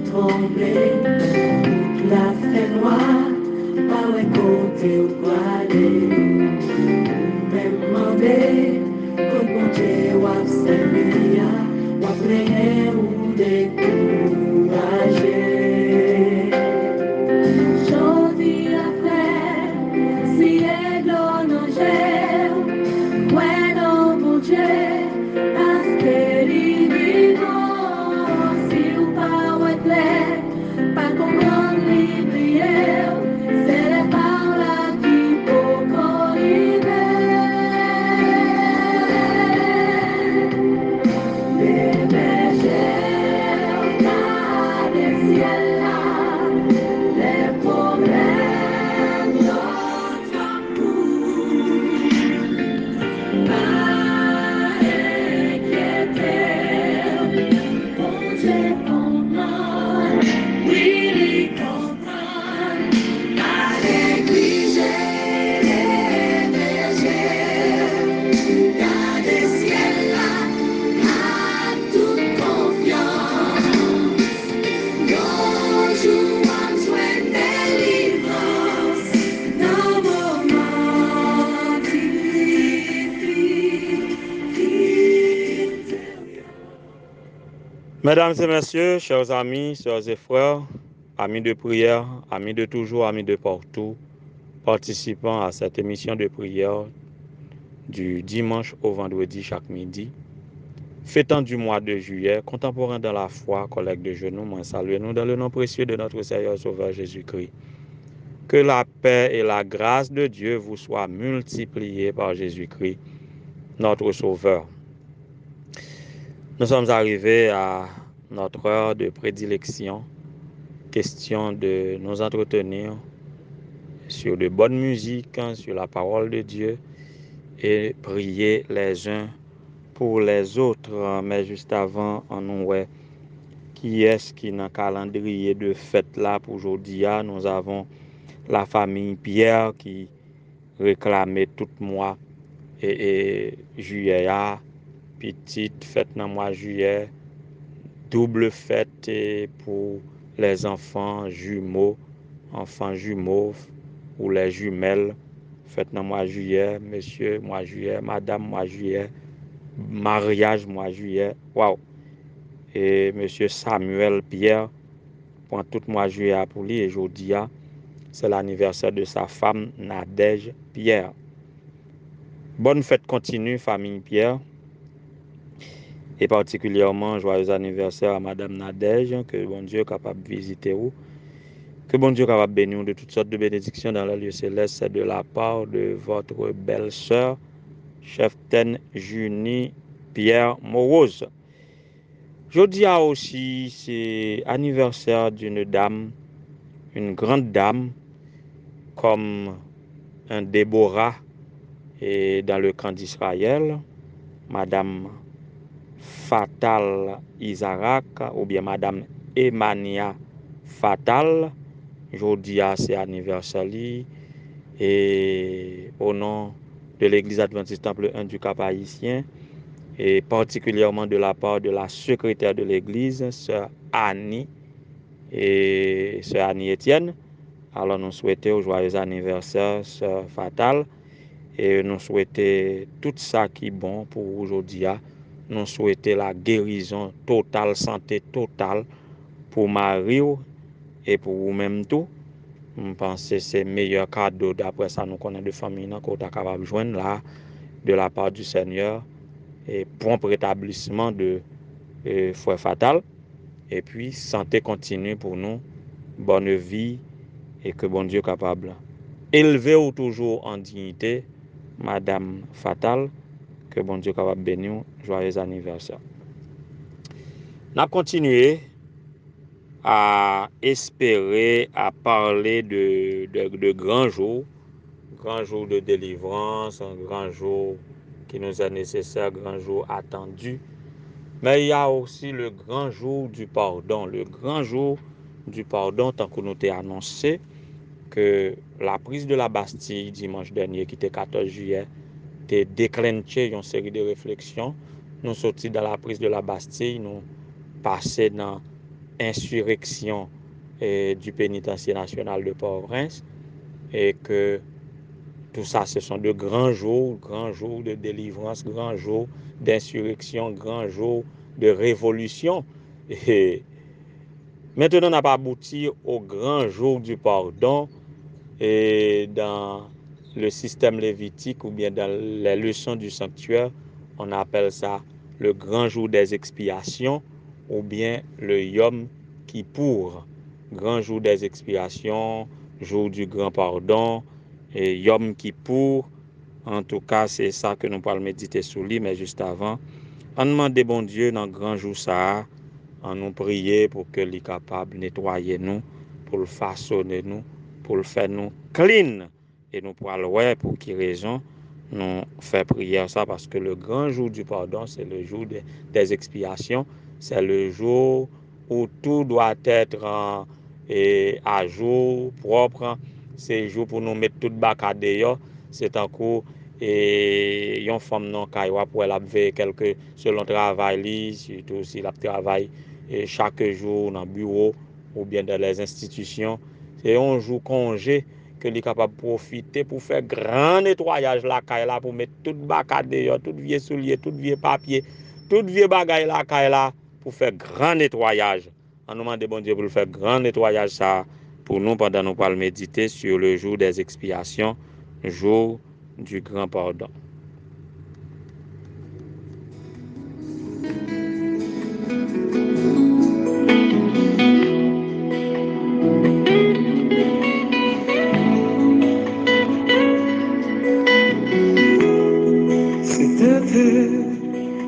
trembler, toute la fait noire, pas un côté où aller. Même demandé, comme bon Dieu, ou servir, ou prier ou décourager. Jodi après, si est l'onager, bueno mon Dieu, parce que vivant, si ou pas ou est clair, pas comprendre les prières, c'est les paroles qui faut corriger. Les bergers, dans les ciels là, les problèmes notre coup. Pas inquiéter, bon Dieu comprend, oui, il comprend. Pas négliger les bergers, dans les ciels là, à toute confiance. Nos jours en soin délivrance, dans moments difficiles. Mesdames et messieurs, chers amis, sœurs et frères, amis de prière, amis de toujours, amis de partout, participants à cette émission de prière du dimanche au vendredi chaque midi, fêtant du mois de juillet, contemporain dans la foi, collègues de genoux, moi saluez-nous dans le nom précieux de notre Seigneur Sauveur Jésus-Christ. Que la paix et la grâce de Dieu vous soient multipliées par Jésus-Christ, notre Sauveur. Nous sommes arrivés à notre heure de prédilection, question de nous entretenir sur de bonnes musiques, sur la parole de Dieu et prier les uns pour les autres. Mais juste avant, on nous voit qui est-ce qui dans le calendrier de fête là pour aujourd'hui. Nous avons la famille Pierre qui réclamait tout mois et juillet, petite fête dans le mois juillet, double fête pour les enfants jumeaux ou les jumelles, fête dans le mois juillet, monsieur, mois juillet, madame, mois juillet, mariage, mois juillet, waouh! Et monsieur Samuel Pierre prend tout mois juillet pour lui et aujourd'hui, c'est l'anniversaire de sa femme Nadège Pierre. Bonne fête continue, famille Pierre. Et particulièrement, joyeux anniversaire à Madame Nadège, que bon Dieu est capable de visiter vous. Que bon Dieu est capable de bénir de toutes sortes de bénédictions dans le lieu céleste, c'est de la part de votre belle-sœur, Cheftaine Junie Pierre Morose. Jeudi aussi, c'est anniversaire d'une dame, une grande dame, comme un Déborah et dans le camp d'Israël, Madame Fatal Isaac ou bien Madame Emania Fatal. Jeudi, c'est anniversaire et au nom de l'Église adventiste Temple 1 du Cap Haïtien et particulièrement de la part de la secrétaire de l'Église, Sœur Annie et Sœur Annie Etienne. Alors nous souhaitons un joyeux anniversaire, Sœur Fatal, et nous souhaitons tout ça qui est bon pour aujourd'hui. Nous souhaitons la guérison totale, santé totale pour Marie et pour vous-même tout. Je pense que c'est le meilleur cadeau d'après ça nous connaissons de famille qu'on est capable de joindre là de la part du Seigneur et prompt rétablissement de Frère Fatal et puis santé continue pour nous, bonne vie et que bon Dieu est capable élever ou toujours en dignité Madame Fatal, que bon Dieu est capable de bénir, joyeux anniversaire. On a continué à espérer, à parler de grands jours de délivrance, un grand jour qui nous est nécessaire, grand jour attendu. Mais il y a aussi le grand jour du pardon. Le grand jour du pardon, tant que nous t'ai annoncé que la prise de la Bastille dimanche dernier, qui était 14 juillet, t'ai déclenché une série de réflexions. Nous sortis dans la prise de la Bastille, nous passés dans insurrection du pénitencier national de Port-au-Prince, et que tout ça, ce sont de grands jours de délivrance, grands jours d'insurrection, grands jours de révolution. Et maintenant, on n'a pas abouti au grand jour du pardon, et dans le système lévitique ou bien dans les leçons du sanctuaire, on appelle ça le grand jour des expiations ou bien le Yom Kippour. Grand jour des expiations, jour du grand pardon, et Yom Kippour. En tout cas, c'est ça que nous parlons méditer sur lui, mais juste avant, on demande bon Dieu dans le grand jour ça, on nous prier pour que lui capable de nettoyer nous, pour le façonner nous, pour le faire nous clean. Et nous pourrons voir pour qui raison nous faire prière ça, parce que le grand jour du pardon, c'est le jour des expiations, c'est le jour où tout doit être à jour, propre. C'est le jour pour nous mettre tout bac dehors. C'est en cours et une femme non kaywa pour elle faire quelque selon travail li, surtout si elle travaille chaque jour dans le bureau ou bien dans les institutions. C'est un jour congé que est capable de profiter pour faire grand nettoyage la caille là, pour mettre tout bac dehors, tout vieux soulier, tout vieux papier, tout vieux bagaille la caille là, pour faire grand nettoyage. On nous demande bon Dieu pour faire grand nettoyage ça pour nous pendant nous parlons méditer sur le jour des expiations, jour du grand pardon.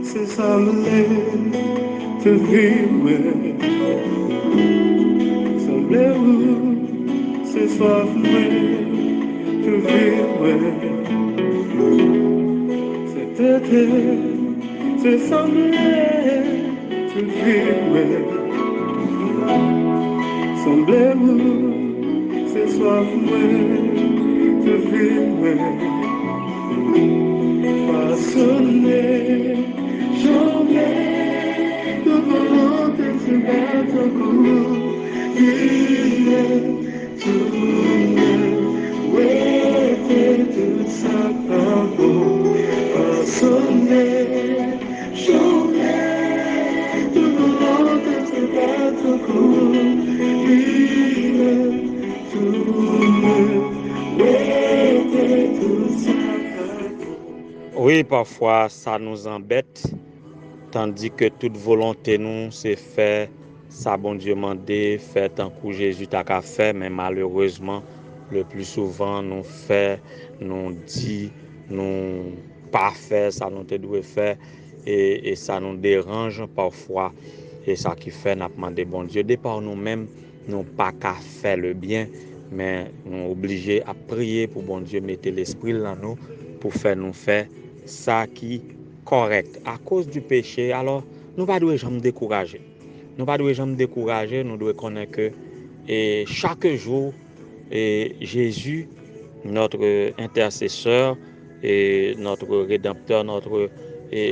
C'est semblait te vivre, semblait où c'est soif te vivre. C'est semblait te vivre, semblait où c'est soif te vivre. Façonner, jamais de volonté se mettre au cou. Tourner, tout ça par beau. Façonner, jamais de volonté se mettre au cou. Tourner, tout ça. Oui, parfois ça nous embête, tandis que toute volonté nous c'est faire ça bon Dieu mandé, faire tant que Jésus t'a qu'à faire, mais malheureusement le plus souvent nous fait, nous dit, nous pas faire ça nous te doit faire, et ça nous dérange parfois, et ça qui fait n'a demandé bon Dieu de par nous-mêmes, nous pas qu'à faire le bien, mais nous obligés à prier pour bon Dieu mettre l'esprit dans nous pour faire nous faire ça qui correct à cause du péché. Alors nous pas doit jamais décourager, nous devons connaître que chaque jour Jésus, notre intercesseur et notre rédempteur, notre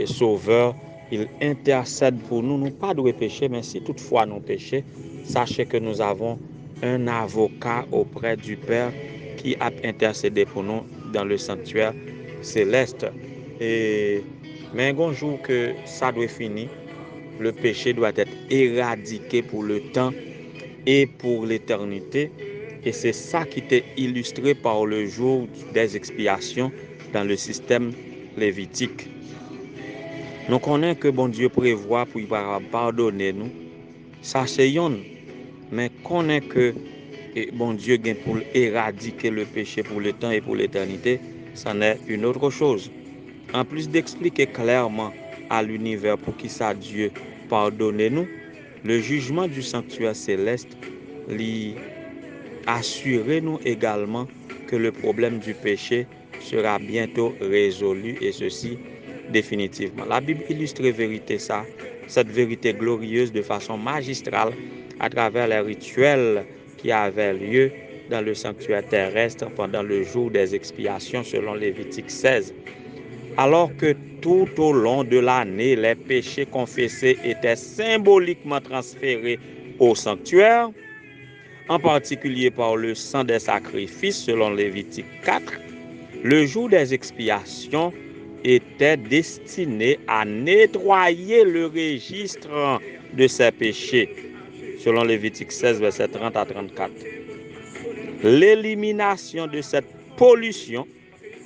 sauveur, il intercède pour nous. Nous pas doit pécher, mais si toutefois nous péchons, sachez que nous avons un avocat auprès du Père qui a intercédé pour nous dans le sanctuaire céleste. Mais un jour que ça doit finir, le péché doit être éradiqué pour le temps et pour l'éternité. Et c'est ça qui est illustré par le jour des expiations dans le système lévitique. Nous connaissons que bon Dieu prévoit pour pardonner nous. Ça c'est yon. Mais connaît que bon Dieu vient pour éradiquer le péché pour le temps et pour l'éternité. Ça n'est une autre chose. En plus d'expliquer clairement à l'univers pour qui ça Dieu pardonnez-nous, le jugement du sanctuaire céleste lui assurez-nous également que le problème du péché sera bientôt résolu, et ceci définitivement. La Bible illustre cette vérité glorieuse de façon magistrale à travers les rituels qui avaient lieu dans le sanctuaire terrestre pendant le jour des expiations selon Lévitique 16. Alors que tout au long de l'année, les péchés confessés étaient symboliquement transférés au sanctuaire, en particulier par le sang des sacrifices selon Lévitique 4, le jour des expiations était destiné à nettoyer le registre de ses péchés, selon Lévitique 16, verset 30 à 34. L'élimination de cette pollution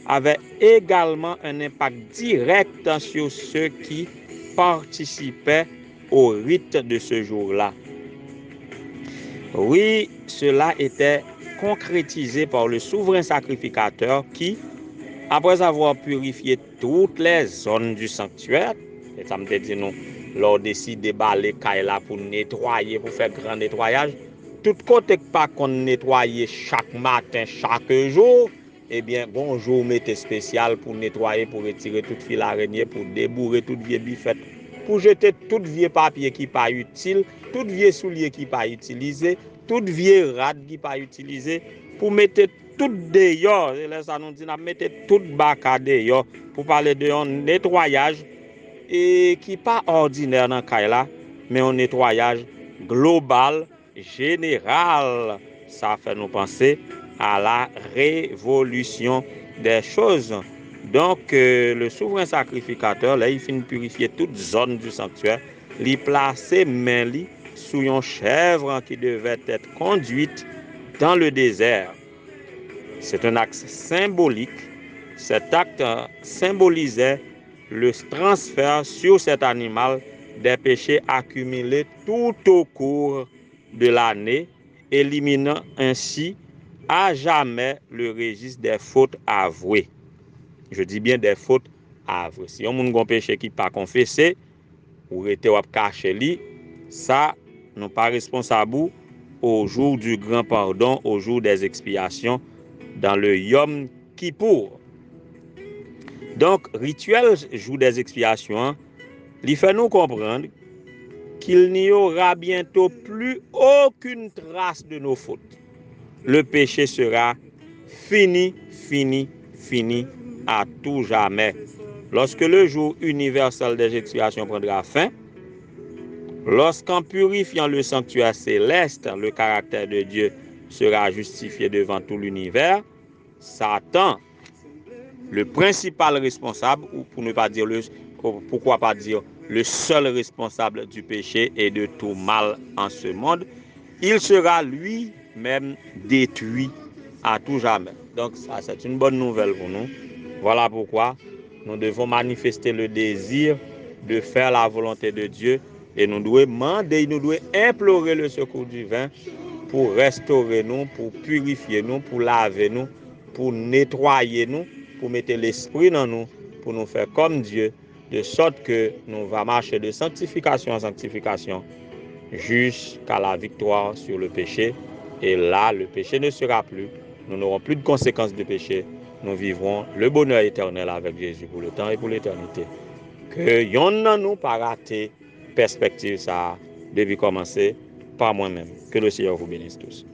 avait également un impact direct sur ceux qui participaient au rite de ce jour-là. Oui, cela était concrétisé par le souverain sacrificateur qui, après avoir purifié toutes les zones du sanctuaire, et ça me dit nous, l'on décide de balayer là pour nettoyer, pour faire grand nettoyage, tout côté pas qu'on nettoyer chaque matin, chaque jour, eh bien, bonjour, mettez spécial pour nettoyer, pour retirer toute fil araignée, pour débourrer toute vieille bifette, pour jeter tout vieux papier qui pas utile, tout vieux soulier qui pas utilisé, tout vieux rad qui pas utilisé, pour mettre tout dehors, et là ça nous dit mettre tout baka dehors, pour parler de un nettoyage et qui pas ordinaire dans le là, mais un nettoyage global, général. Ça fait nous penser à la révolution des choses. Donc, le souverain sacrificateur, là, il finit purifier toute zone du sanctuaire, il placer main li sous une chèvre qui devait être conduite dans le désert. C'est un acte symbolique. Cet acte symbolisait le transfert sur cet animal des péchés accumulés tout au cours de l'année, éliminant ainsi à jamais le registre des fautes avouées. Je dis bien des fautes avouées. Si on a un péché qui n'est pas confessé, ou était caché li, ça n'est pas responsable au jour du grand pardon, au jour des expiations, dans le Yom Kippour. Donc, rituel jour des expiations, il fait nous comprendre qu'il n'y aura bientôt plus aucune trace de nos fautes. Le péché sera fini, fini, fini à tout jamais. Lorsque le jour universel des expiations prendra fin, lorsqu'en purifiant le sanctuaire céleste, le caractère de Dieu sera justifié devant tout l'univers, Satan, le principal responsable, ou pour ne pas dire pourquoi pas dire le seul responsable du péché et de tout mal en ce monde, il sera lui-même détruit à tout jamais. Donc ça, c'est une bonne nouvelle pour nous. Voilà pourquoi nous devons manifester le désir de faire la volonté de Dieu et nous devons demander, nous devons implorer le secours divin pour restaurer nous, pour purifier nous, pour laver nous, pour nettoyer nous, pour mettre l'esprit dans nous, pour nous faire comme Dieu, de sorte que nous va marcher de sanctification en sanctification jusqu'à la victoire sur le péché. Et là, le péché ne sera plus. Nous n'aurons plus de conséquences du péché. Nous vivrons le bonheur éternel avec Jésus pour le temps et pour l'éternité. Que y'en nous pas raté perspective ça depuis commencer par moi-même. Que le Seigneur vous bénisse tous.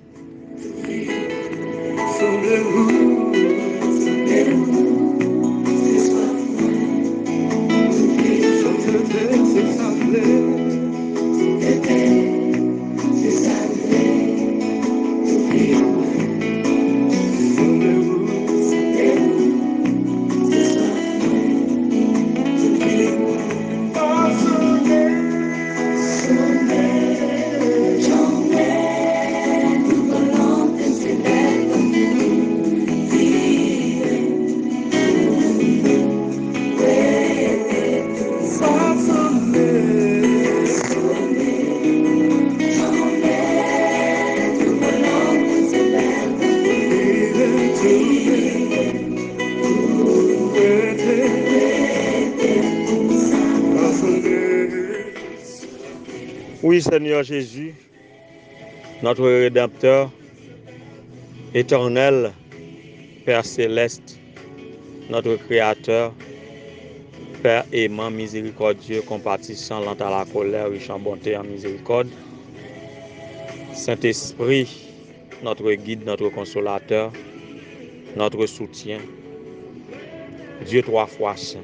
Oui, Seigneur Jésus, notre Rédempteur, éternel, Père céleste, notre Créateur, Père aimant, miséricordieux, compatissant, lent à la colère, riche en bonté et en miséricorde. Saint-Esprit, notre guide, notre consolateur, notre soutien. Dieu trois fois saint,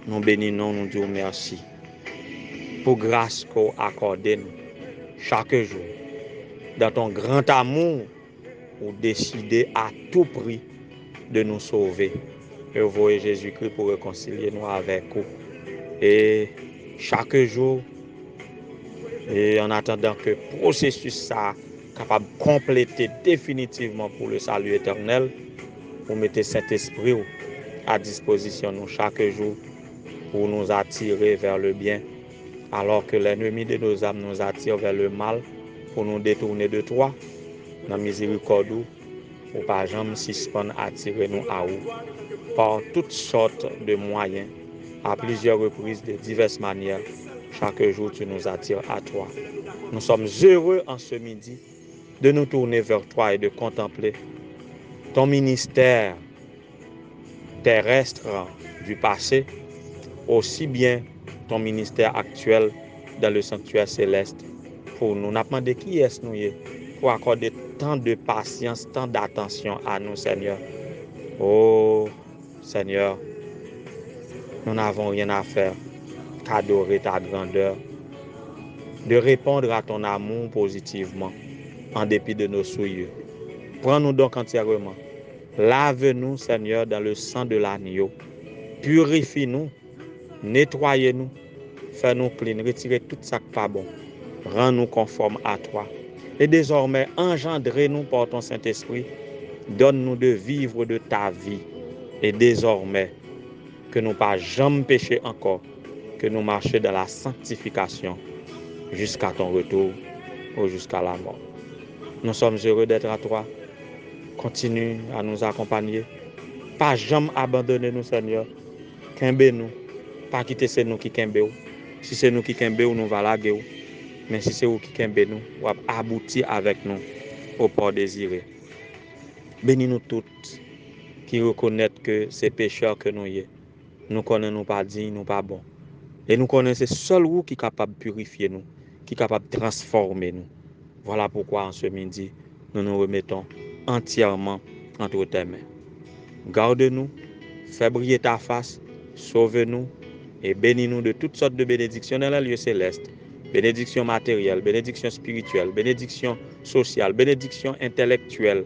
nous bénissons, nous disons merci pour grâce qu'on accorde nous. chaque jour. Dans ton grand amour, ou décider à tout prix de nous sauver. Et envoyer Jésus-Christ pour réconcilier nous avec vous. Et chaque jour, et en attendant que le processus ça capable de compléter définitivement pour le salut éternel, vous mettez Saint-Esprit à disposition nous chaque jour pour nous attirer vers le bien, alors que l'ennemi de nos âmes nous attire vers le mal pour nous détourner de toi. Dans miséricorde, ou pas jamais suspendre attirer nous à vous par toutes sortes de moyens, à plusieurs reprises, de diverses manières. Chaque jour, tu nous attires à toi. Nous sommes heureux en ce midi de nous tourner vers toi et de contempler ton ministère terrestre du passé, aussi bien ton ministère actuel dans le sanctuaire céleste. Pour nous, nous demandé qui est-ce nous pour accorder tant de patience, tant d'attention à nous, Seigneur. Oh, Seigneur, nous n'avons rien à faire qu'adorer ta grandeur, de répondre à ton amour positivement, en dépit de nos souillures. Prends-nous donc entièrement. Lave-nous, Seigneur, dans le sang de l'agneau. Purifie-nous, nettoyez-nous, fais-nous clean, retirez tout ça qui n'est pas bon. Rends-nous conformes à toi. Et désormais, engendre-nous par ton Saint-Esprit. Donne-nous de vivre de ta vie. Et désormais, que nous pas jamais pécher encore, que nous marchions dans la sanctification jusqu'à ton retour ou jusqu'à la mort. Nous sommes heureux d'être à toi. Continue à nous accompagner. Pas jamais abandonner nous, Seigneur. Kembe nous. Pas quitter c'est nous qui kembe ou. Si c'est nous qui kembe ou, nous va laguer ou. Mais si c'est vous qui kembe nous, ou aboutir avec nous au port désiré. Bénis nous toutes qui reconnaissent que c'est pécheurs que nous y est. Nous connaissons nous pas dignes, nous pas bons. Et nous connaissons seul vous qui est capable de purifier nous, qui est capable de transformer nous. Voilà pourquoi en ce midi, nous nous remettons entièrement entre tes mains. Garde-nous, fais briller ta face, sauve-nous et bénis-nous de toutes sortes de bénédictions dans le lieu céleste. Bénédiction matérielle, bénédiction spirituelle, bénédiction sociale, bénédiction intellectuelle,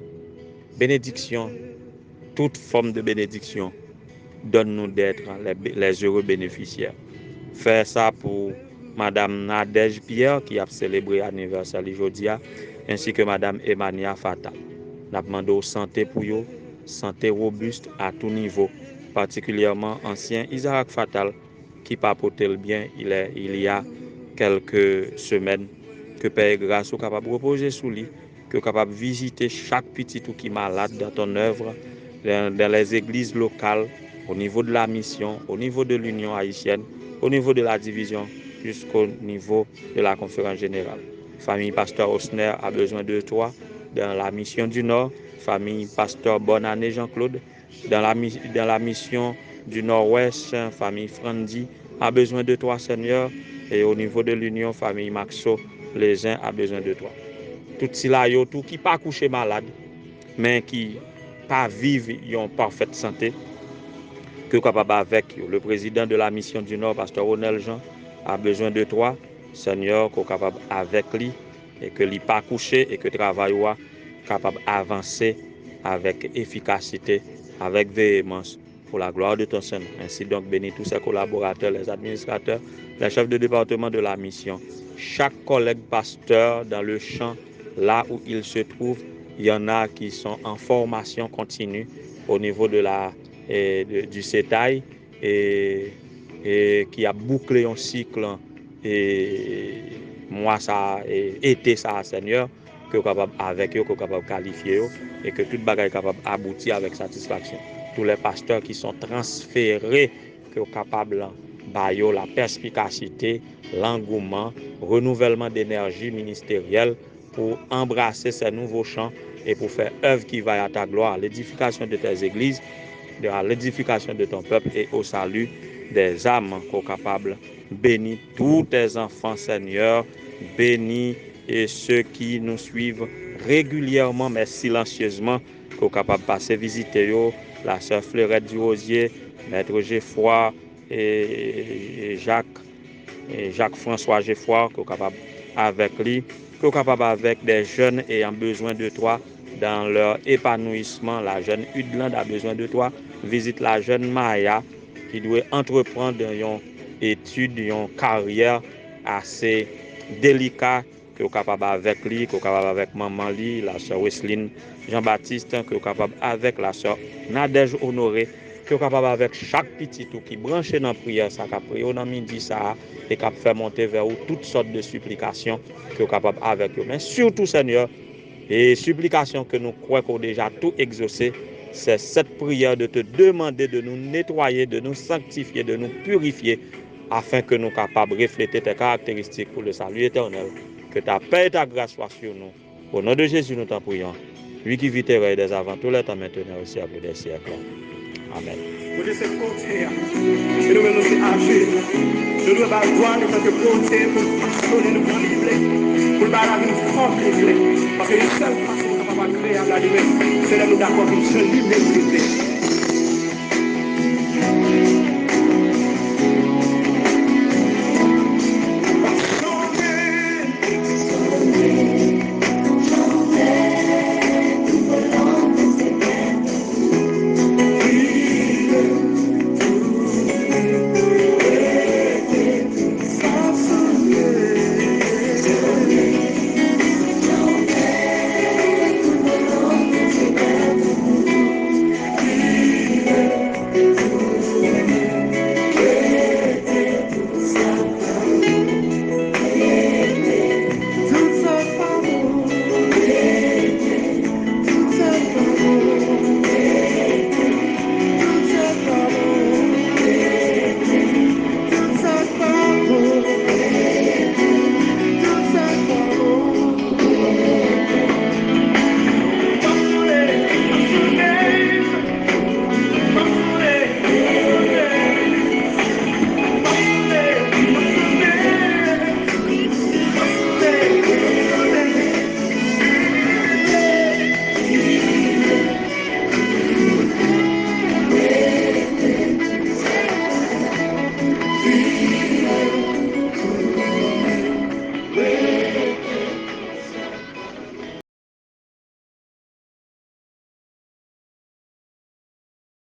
bénédiction, toute forme de bénédiction. Donne-nous d'être les heureux bénéficiaires. Fais ça pour Madame Nadège Pierre qui a célébré l'anniversaire aujourd'hui, ainsi que Madame Emania Fata. Nous demandons santé pour eux, santé robuste à tout niveau, particulièrement ancien Isaac Fatal qui papotait le bien il y a quelques semaines, que Père grâce soit capable de reposer sous lui, que capable de visiter chaque petit ou qui est malade dans ton œuvre, dans les églises locales, au niveau de la mission, au niveau de l'Union haïtienne, au niveau de la division, jusqu'au niveau de la conférence générale. Famille Pasteur Osner a besoin de toi dans la mission du Nord. Famille Pasteur Bonne Année Jean-Claude dans la mission du Nord-Ouest. Famille Frandi a besoin de toi, Seigneur. Et au niveau de l'Union, famille Maxo, les uns a besoin de toi. Tout cela, tout qui pas couché malade, mais qui pas vivre en parfaite santé, que capable avec le président de la mission du Nord, Pasteur Ronel Jean, a besoin de toi, Seigneur, qu'on capable avec lui et que lui pas couché et que travail soit capable d'avancer avec efficacité, avec véhémence pour la gloire de ton Seigneur. Ainsi donc bénis tous ses collaborateurs, les administrateurs, les chefs de département de la mission, chaque collègue pasteur dans le champ là où il se trouve. Il y en a qui sont en formation continue au niveau de du CETAI et qui a bouclé un cycle et moi ça et été ça, Seigneur, que capable avec eux, que capable qualifier et que toute bagaille capable aboutir avec satisfaction. Tous les pasteurs qui sont transférés, que capable bailler la perspicacité, l'engouement, renouvellement d'énergie ministérielle pour embrasser ces nouveaux champs et pour faire œuvre qui va à ta gloire, l'édification de tes églises, à l'édification de ton peuple et au salut des âmes qu'on capable. Bénis tous tes enfants, Seigneur. Bénis et ceux qui nous suivent régulièrement, mais silencieusement, qu'on capable passer visiter la sœur Fleurette du Rosier, Maître Geoffroy et Jacques François Geoffroy, qu'on capable avec lui que vous capable avec des jeunes ayant besoin de toi dans leur épanouissement. La jeune Udland a besoin de toi. Visite la jeune Maya qui doit entreprendre une étude, une carrière assez délicate que vous capable avec lui, que vous capable avec maman lui, la sœur Wesseline Jean-Baptiste, que vous capable avec la sœur Nadège Honoré, que vous capable avec chaque petit tout qui branché dans la prière, ça qui prié dans midi ça et qui fait monter vers vous toutes sortes de supplications que vous capable avec eux. Mais surtout Seigneur, et supplication que nous croyons qu'on a déjà tout exaucé, c'est cette prière de te demander de nous nettoyer, de nous sanctifier, de nous purifier, afin que nous soyons capables de refléter tes caractéristiques pour le salut éternel. Que ta paix et ta grâce soient sur nous. Au nom de Jésus, nous t'en prions. Lui qui vit et des avant tous les temps maintenant au siècle des siècles. Amen. Vous êtes côté, et nous nous âgés. Nous devons avoir droit en tant que côté pour donner nous livrer, pour la vie nous parce que les seules façons de créer la liberté, c'est de nous d'accord pour se libérer.